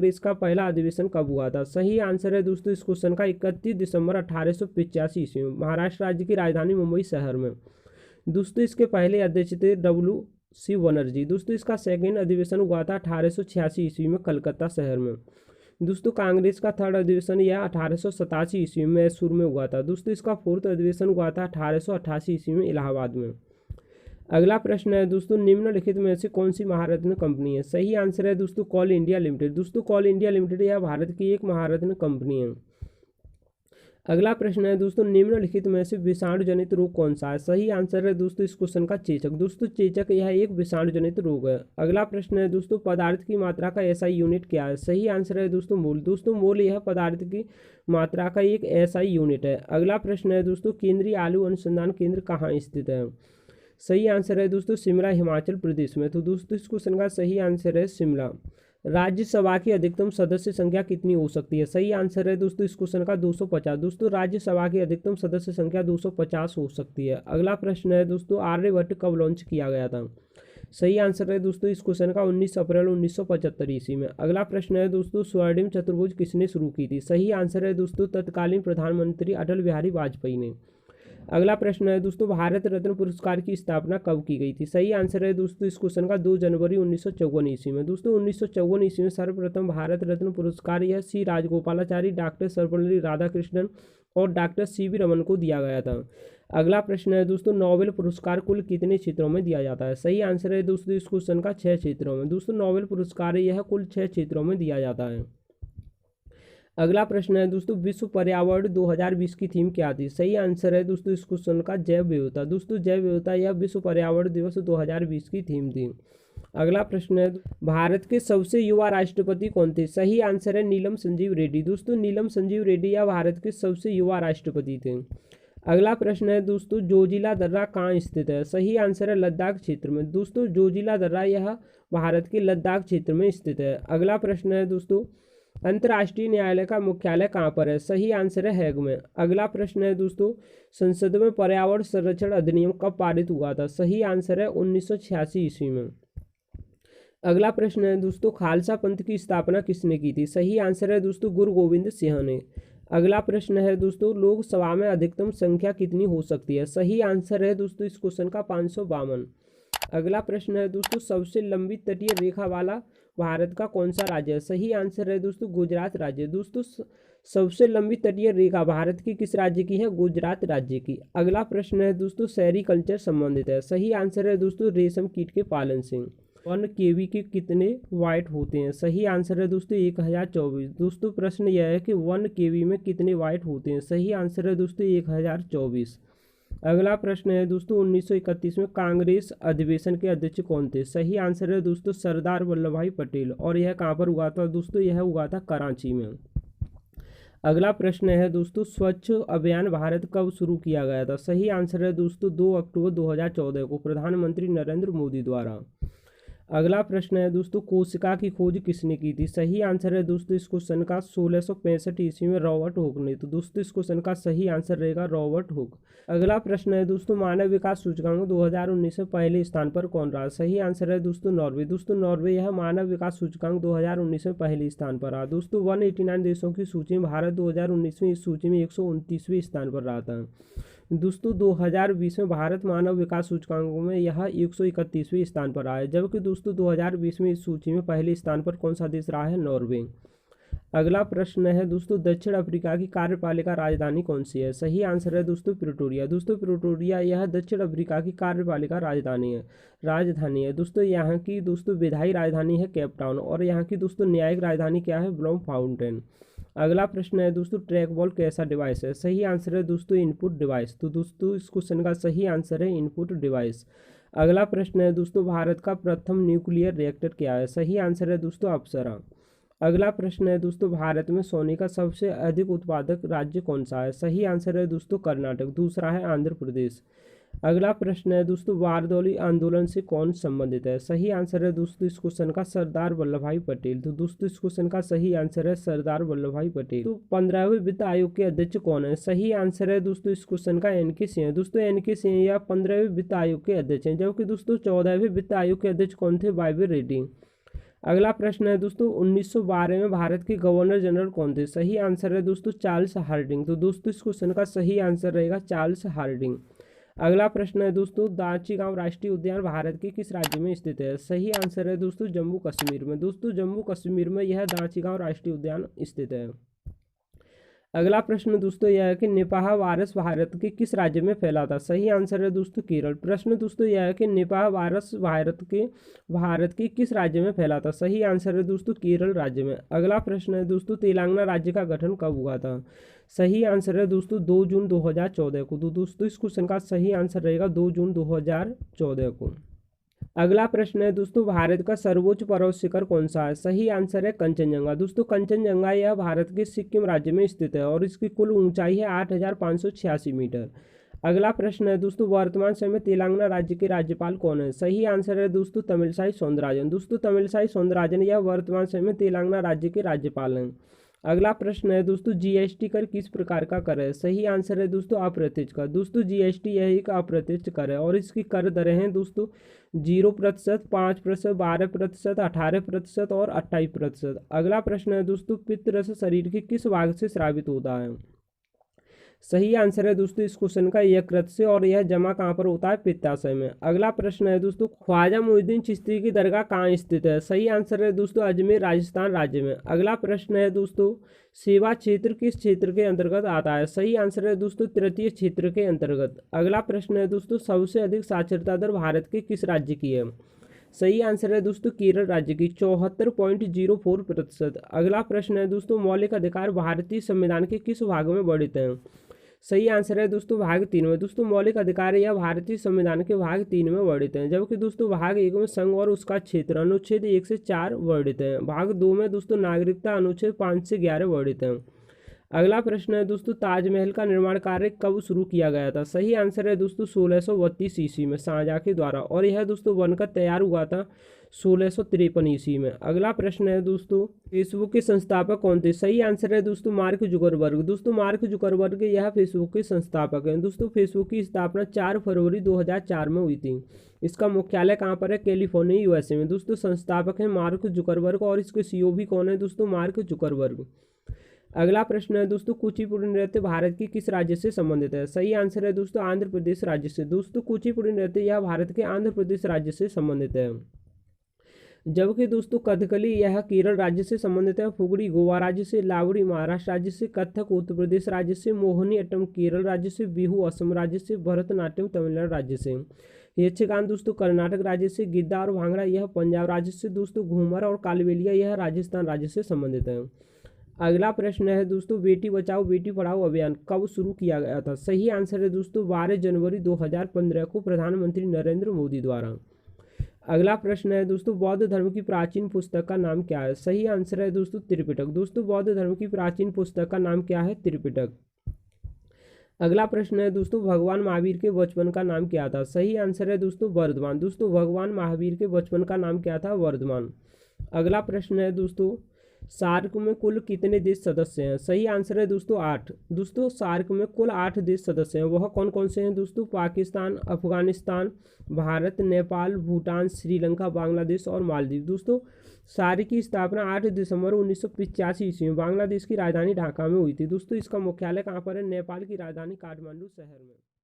कांग्रेस का पहला अधिवेशन कब हुआ था? सही आंसर है दोस्तों इस क्वेश्चन का 31 दिसंबर 1885 ईस्वी में महाराष्ट्र राज्य की राजधानी मुंबई शहर में। दोस्तों इसके पहले अध्यक्ष थे WC बनर्जी। दोस्तों इसका सेकेंड अधिवेशन हुआ था 1886 ईस्वी में कलकत्ता शहर में। दोस्तों कांग्रेस का थर्ड अधिवेशन यह 1887 ईस्वी में मैसूर में हुआ था। दोस्तों इसका फोर्थ अधिवेशन हुआ था 1888 ईस्वी में इलाहाबाद में। अगला प्रश्न है दोस्तों, निम्नलिखित में से कौन सी महारत्न कंपनी है? सही आंसर है दोस्तों कोल इंडिया लिमिटेड। दोस्तों कोल इंडिया लिमिटेड यह भारत की एक महारत्न कंपनी है। अगला प्रश्न है दोस्तों, निम्नलिखित में से विषाणु जनित रोग कौन सा है? सही आंसर है दोस्तों इस क्वेश्चन का चेचक। दोस्तों चेचक यह एक विषाणु जनित रोग है। अगला प्रश्न है दोस्तों, पदार्थ की मात्रा का SI यूनिट क्या है? सही आंसर है दोस्तों मोल। दोस्तों मोल यह पदार्थ की मात्रा का एक SI यूनिट है। अगला प्रश्न है दोस्तों, केंद्रीय आलू अनुसंधान केंद्र कहाँ स्थित है? सही आंसर है दोस्तों शिमला हिमाचल प्रदेश में। तो दोस्तों इस क्वेश्चन का सही आंसर है शिमला। राज्यसभा की अधिकतम सदस्य संख्या कितनी हो सकती है? सही आंसर है दोस्तों इस क्वेश्चन का 250। दोस्तों राज्यसभा की अधिकतम सदस्य संख्या 250 हो सकती है। अगला प्रश्न है दोस्तों, आर्यभट्ट कब लॉन्च किया गया था? सही आंसर है दोस्तों इस क्वेश्चन का 19 अप्रैल 1975 ईस्वी में। अगला प्रश्न है दोस्तों, स्वर्णिम चतुर्भुज किसने शुरू की थी? सही आंसर है दोस्तों तत्कालीन प्रधानमंत्री अटल बिहारी वाजपेयी ने। अगला प्रश्न है दोस्तों, भारत रत्न पुरस्कार की स्थापना कब की गई थी? सही आंसर है दोस्तों इस क्वेश्चन का 2 जनवरी 1954 ईस्वी में। दोस्तों 1954 ईस्वी में सर्वप्रथम भारत रत्न पुरस्कार यह सी राजगोपालाचारी, डॉक्टर सर्वपल्ली राधाकृष्णन और डॉक्टर CV रमन को दिया गया था। अगला प्रश्न है दोस्तों, नोबेल पुरस्कार कुल कितने क्षेत्रों में दिया जाता है? सही आंसर है दोस्तों इस क्वेश्चन का 6 क्षेत्रों में। दोस्तों नोबेल पुरस्कार यह कुल 6 क्षेत्रों में दिया जाता है। अगला प्रश्न है दोस्तों, विश्व पर्यावरण 2020 की थीम क्या थी? सही आंसर है दोस्तों इस क्वेश्चन का जैव विविधता। दोस्तों जैव विविधता यह विश्व पर्यावरण दिवस 2020 की थीम थी। अगला प्रश्न है, भारत के सबसे युवा राष्ट्रपति कौन थे? सही आंसर है नीलम संजीव रेड्डी। दोस्तों नीलम संजीव रेड्डी यह भारत के सबसे युवा राष्ट्रपति थे। अगला प्रश्न है दोस्तों, जोजिला दर्रा कहाँ स्थित है? सही आंसर है लद्दाख क्षेत्र में। दोस्तों जोजिला दर्रा यह भारत के लद्दाख क्षेत्र में स्थित है। अगला प्रश्न है दोस्तों, अंतर्राष्ट्रीय न्यायालय का मुख्यालय कहाँ पर है? सही आंसर है हैग में। अगला प्रश्न है दोस्तों, संसद में पर्यावरण संरक्षण अधिनियम कब पारित हुआ था? सही आंसर है 1986 ईस्वी में। अगला प्रश्न है दोस्तों, खालसा पंथ की स्थापना किसने की थी? सही आंसर है दोस्तों गुरु गोविंद सिंह ने। अगला प्रश्न है दोस्तों, लोकसभा में अधिकतम संख्या कितनी हो सकती है? सही आंसर है दोस्तों इस क्वेश्चन का 552। अगला प्रश्न है दोस्तों, सबसे लंबी तटीय रेखा वाला भारत का कौन सा राज्य है? सही आंसर है दोस्तों गुजरात राज्य। दोस्तों सबसे लंबी तटीय रेखा भारत की किस राज्य की है? गुजरात राज्य की। अगला प्रश्न है दोस्तों, सेरीकल्चर संबंधित है। सही आंसर है दोस्तों रेशम कीट के पालन से। 1 kV के कितने वाट होते हैं? सही आंसर है दोस्तों 1024। दोस्तों प्रश्न यह है कि 1 kV में कितने वाट होते हैं? सही आंसर है दोस्तों 1024। अगला प्रश्न है दोस्तों, 1931 में कांग्रेस अधिवेशन के अध्यक्ष कौन थे? सही आंसर है दोस्तों सरदार वल्लभ भाई पटेल। और यह कहाँ पर हुआ था दोस्तों? यह हुआ था कराची में। अगला प्रश्न है दोस्तों, स्वच्छ अभियान भारत कब शुरू किया गया था? सही आंसर है दोस्तों 2 अक्टूबर 2014 को प्रधानमंत्री नरेंद्र मोदी द्वारा। अगला प्रश्न है दोस्तों, कोशिका की खोज किसने की थी? सही आंसर है दोस्तों इस क्वेश्चन का 1665 ईस्वी में रॉबर्ट हुक ने। तो दोस्तों इस क्वेश्चन का सही आंसर रहेगा रॉबर्ट हुक। अगला प्रश्न है दोस्तों, मानव विकास सूचकांक 2019 में पहले स्थान पर कौन रहा? सही आंसर है दोस्तों नॉर्वे। दोस्तों नॉर्वे यह मानव विकास सूचकांक 2019 में पहले स्थान पर रहा। दोस्तों 189 देशों की सूची में भारत 2019 में इस सूची में 129वें स्थान पर रहा था। दोस्तों 2020 में भारत मानव विकास सूचकांकों में यह 131वें स्थान पर रहा है, जबकि दोस्तों 2020 में इस सूची में पहले स्थान पर कौन सा देश रहा है? नॉर्वे। अगला प्रश्न है दोस्तों, दक्षिण अफ्रीका की कार्यपालिका राजधानी कौन सी है? सही आंसर है दोस्तों प्रिटोरिया। दोस्तों प्रिटोरिया यह दक्षिण अफ्रीका की कार्यपालिका राजधानी है। दोस्तों यहाँ की दोस्तों विधायी राजधानी है केप टाउन और यहाँ की दोस्तों न्यायिक राजधानी क्या है? Bloom fountain. अगला प्रश्न है दोस्तों, ट्रैक बॉल कैसा डिवाइस है? सही आंसर है दोस्तों इनपुट डिवाइस। तो दोस्तों इस क्वेश्चन का सही आंसर है इनपुट डिवाइस। अगला प्रश्न है दोस्तों, भारत का प्रथम न्यूक्लियर रिएक्टर क्या है? सही आंसर है दोस्तों अप्सरा। अगला प्रश्न है दोस्तों, भारत में सोने का सबसे अधिक उत्पादक राज्य कौन सा है? सही आंसर है दोस्तों कर्नाटक। दूसरा है आंध्र प्रदेश। अगला प्रश्न है दोस्तों, बारदौली आंदोलन से कौन संबंधित है? सही आंसर है दोस्तों इस क्वेश्चन का सरदार वल्लभ भाई पटेल। तो दोस्तों इस क्वेश्चन का सही आंसर है सरदार वल्लभ भाई पटेल। तो 15वें वित्त आयोग के अध्यक्ष कौन है? सही आंसर है दोस्तों इस क्वेश्चन का NK सिंह। दोस्तों NK सिंह या 15वें वित्त आयोग के अध्यक्ष हैं, जबकि दोस्तों 14वें वित्त आयोग के अध्यक्ष कौन थे? YV रेड्डी। अगला प्रश्न है दोस्तों 1912 में भारत के गवर्नर जनरल कौन थे? सही आंसर है दोस्तों चार्ल्स हार्डिंग। तो दोस्तों इस क्वेश्चन का सही आंसर रहेगा चार्ल्स हार्डिंग। अगला प्रश्न है दोस्तों दाची गांव राष्ट्रीय उद्यान भारत के किस राज्य में स्थित है? सही आंसर है दोस्तों जम्मू कश्मीर में। दोस्तों जम्मू कश्मीर में यह दाची गांव राष्ट्रीय उद्यान स्थित है। अगला प्रश्न दोस्तों यह है कि निपाह वायरस भारत के किस राज्य में फैला था? सही आंसर है दोस्तों केरल। प्रश्न दोस्तों यह है कि निपाह वायरस भारत के किस राज्य में फैला था? सही आंसर है दोस्तों केरल राज्य में। अगला प्रश्न है दोस्तों तेलंगाना राज्य का गठन कब हुआ था? सही आंसर है दोस्तों 2 जून 2014 को। तो दोस्तों इस क्वेश्चन का सही आंसर रहेगा 2 जून 2014 को। अगला प्रश्न है दोस्तों भारत का सर्वोच्च पर्वत शिखर कौन सा है? सही आंसर है कंचनजंगा। दोस्तों कंचनजंगा यह भारत के सिक्किम राज्य में स्थित है और इसकी कुल ऊंचाई है 8,586 मीटर। अगला प्रश्न है दोस्तों वर्तमान समय में तेलंगाना राज्य के राज्यपाल कौन है? सही आंसर है दोस्तों तमिलसाई सौंदरराजन। दोस्तों तमिलसाई सौंदरराजन यह वर्तमान समय में तेलंगाना राज्य के राज्यपाल हैं। अगला प्रश्न है दोस्तों जीएसटी कर किस प्रकार का कर है? सही आंसर है दोस्तों अप्रत्यक्ष कर। दोस्तों जीएसटी यह एक अप्रत्यक्ष कर है और इसकी कर दरें हैं दोस्तों 0%, 5%, 12%, 18% और 28%। अगला प्रश्न है दोस्तों पित्त रस शरीर के किस भाग से स्रावित होता है? सही आंसर है दोस्तों इस क्वेश्चन का यकृत से और यह जमा कहाँ पर होता है? पित्ताशय में। अगला प्रश्न है दोस्तों ख्वाजा मोइनुद्दीन चिश्ती की दरगाह कहाँ स्थित है? सही आंसर है दोस्तों अजमेर राजस्थान राज्य में। अगला प्रश्न है दोस्तों सेवा क्षेत्र किस क्षेत्र के अंतर्गत आता है? सही आंसर है दोस्तों तृतीय क्षेत्र के अंतर्गत। अगला प्रश्न है दोस्तों सबसे अधिक साक्षरता दर भारत के किस राज्य की है? सही आंसर है दोस्तों केरल राज्य की 74.04%। अगला प्रश्न है दोस्तों मौलिक अधिकार भारतीय संविधान के किस भाग में वर्णित हैं? सही आंसर है दोस्तों भाग 3 में। दोस्तों मौलिक अधिकार यह भारतीय संविधान के भाग 3 में वर्णित हैं, जबकि दोस्तों भाग 1 में संघ और उसका क्षेत्र अनुच्छेद 1 से 4 वर्णित हैं। भाग 2 में दोस्तों नागरिकता अनुच्छेद 5 से 11 वर्णित हैं। अगला प्रश्न है दोस्तों ताजमहल का निर्माण कार्य कब शुरू किया गया था? सही आंसर है दोस्तों 1632 ईस्वी में शाहजहां के द्वारा और यह दोस्तों बनकर तैयार हुआ था 1653 ईस्वी में। अगला प्रश्न है दोस्तों फेसबुक के संस्थापक कौन थे? सही आंसर है दोस्तों मार्क जुकरबर्ग। दोस्तों मार्क जुकरबर्ग यह फेसबुक के संस्थापक हैं। दोस्तों फेसबुक की स्थापना 4 फरवरी 2004 में हुई थी। इसका मुख्यालय कहाँ पर है? कैलिफोर्निया यूएसए में। दोस्तों संस्थापक हैं मार्क जुकरबर्ग और इसके सीईओ भी कौन है दोस्तों? Mark Zuckerberg. अगला प्रश्न है दोस्तों कुचिपुड़ी नृत्य भारत के किस राज्य से संबंधित है? सही आंसर है दोस्तों आंध्र प्रदेश राज्य से। दोस्तों कुचिपुड़ी नृत्य यह भारत के आंध्र प्रदेश राज्य से संबंधित है, जबकि दोस्तों कथकली यह केरल राज्य से संबंधित है, फुगड़ी गोवा राज्य से, लावड़ी महाराष्ट्र राज्य से, कथक उत्तर प्रदेश राज्य से, मोहिनी अट्टम केरल राज्य से, बिहू असम राज्य से, भरतनाट्यम तमिलनाडु राज्य से, यक्षगान दोस्तों कर्नाटक राज्य से, गिद्दा और भांगड़ा यह पंजाब राज्य से, दोस्तों घूमर और कालबेलिया यह राजस्थान राज्य से संबंधित है। अगला प्रश्न है दोस्तों बेटी बचाओ बेटी पढ़ाओ अभियान कब शुरू किया गया था? सही आंसर है दोस्तों 12 जनवरी 2015 को प्रधानमंत्री नरेंद्र मोदी द्वारा। अगला प्रश्न है दोस्तों बौद्ध धर्म की प्राचीन पुस्तक का नाम क्या है? सही आंसर है दोस्तों त्रिपिटक। दोस्तों बौद्ध धर्म की प्राचीन पुस्तक का नाम क्या है? त्रिपिटक। अगला प्रश्न है दोस्तों भगवान महावीर के बचपन का नाम क्या था? सही आंसर है दोस्तों वर्धमान। दोस्तों भगवान महावीर के बचपन का नाम क्या था? वर्धमान। अगला प्रश्न है दोस्तों सार्क में कुल कितने देश सदस्य हैं? सही आंसर है दोस्तों 8। दोस्तों सार्क में कुल 8 देश सदस्य हैं। वह कौन कौन से हैं दोस्तों? पाकिस्तान, अफगानिस्तान, भारत, नेपाल, भूटान, श्रीलंका, बांग्लादेश और मालदीव। दोस्तों सार्क की स्थापना 8 दिसंबर 1985 ईस्वी में बांग्लादेश की राजधानी ढाका में हुई थी। दोस्तों इसका मुख्यालय कहाँ पर है? नेपाल की राजधानी काठमांडू शहर में।